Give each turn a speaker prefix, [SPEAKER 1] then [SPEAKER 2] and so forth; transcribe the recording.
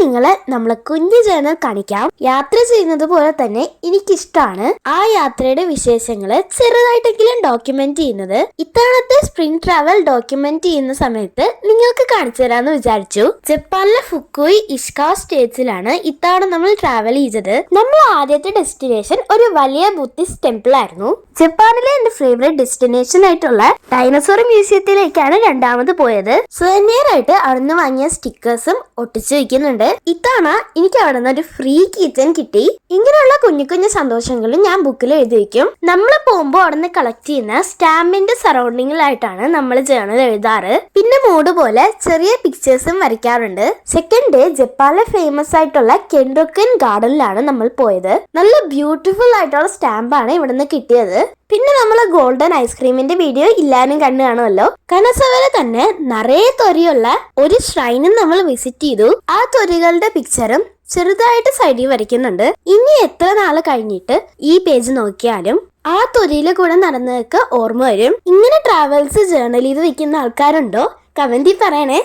[SPEAKER 1] നിങ്ങളെ നമ്മളെ കുഞ്ഞു ജേണൽ കാണിക്കാം. യാത്ര ചെയ്യുന്നത് പോലെ തന്നെ എനിക്കിഷ്ടമാണ് ആ യാത്രയുടെ വിശേഷങ്ങള് ചെറുതായിട്ടെങ്കിലും ഡോക്യുമെന്റ് ചെയ്യുന്നത്. ഇത്തവണത്തെ സ്പ്രിംഗ് ട്രാവൽ ഡോക്യുമെന്റ് ചെയ്യുന്ന സമയത്ത് നിങ്ങൾക്ക് കാണിച്ചു തരാന്ന് വിചാരിച്ചു. ജപ്പാനിലെ ഫുക്കുയി ഇഷ്കാവ സ്റ്റേറ്റ്സിലാണ് ഇത്തവണ നമ്മൾ ട്രാവൽ ചെയ്തത്. നമ്മൾ ആദ്യത്തെ ഡെസ്റ്റിനേഷൻ ഒരു വലിയ ബുദ്ധിസ്റ്റ് ടെമ്പിൾ ആയിരുന്നു. ജപ്പാനിലെ എന്റെ ഫേവറേറ്റ് ഡെസ്റ്റിനേഷൻ ആയിട്ടുള്ള ഡൈനോസോർ മ്യൂസിയത്തിലേക്കാണ് രണ്ടാമത് പോയത്. സുവനീർ ആയിട്ട് അവിടുന്ന് വാങ്ങിയ സ്റ്റിക്കേഴ്സും ഒട്ടിച്ചു വെക്കുന്നുണ്ട്. ഇത്തവണ എനിക്ക് അവിടെ നിന്ന് ഒരു ഫ്രീ കീച്ചൻ കിട്ടി. ഇങ്ങനെയുള്ള കുഞ്ഞു കുഞ്ഞു സന്തോഷങ്ങളും ഞാൻ ബുക്കിൽ എഴുതി വെക്കും. നമ്മൾ പോകുമ്പോൾ അവിടെ നിന്ന് കളക്ട് ചെയ്യുന്ന സ്റ്റാമ്പിന്റെ സറൗണ്ടിങ്ങിലായിട്ടാണ് നമ്മൾ ജേണൽ എഴുതാറ്. പിന്നെ മൂഡ് പോലെ ചെറിയ പിക്ചേഴ്സും വരയ്ക്കാറുണ്ട്. സെക്കൻഡ് ഡേ ജപ്പാനിലെ ഫേമസ് ആയിട്ടുള്ള കെൻഡോക്കൻ ഗാർഡനിലാണ് നമ്മൾ പോയത്. നല്ല ബ്യൂട്ടിഫുൾ ആയിട്ടുള്ള സ്റ്റാമ്പാണ് ഇവിടെ നിന്ന് കിട്ടിയത്. പിന്നെ നമ്മള് ഗോൾഡൻ ഐസ്ക്രീമിന്റെ വീഡിയോ എല്ലാരും കണ്ടു കാണുമല്ലോ. കനസവരെ തന്നെ നിറയെ തൊരിയുള്ള ഒരു ഷ്രൈനും നമ്മൾ വിസിറ്റ് ചെയ്തു. ആ തൊരികളുടെ പിക്ചറും ചെറുതായിട്ട് സൈഡിൽ വരയ്ക്കുന്നുണ്ട്. ഇനി എത്ര നാള് കഴിഞ്ഞിട്ട് ഈ പേജ് നോക്കിയാലും ആ തൊരിയിലെ കൂടെ നടന്നതൊക്കെ ഓർമ്മ വരും. ഇങ്ങനെ ട്രാവൽസ് ജേർണൽ ചെയ്ത് വെക്കുന്ന ആൾക്കാരുണ്ടോ? കമന്റിൽ പറയണേ.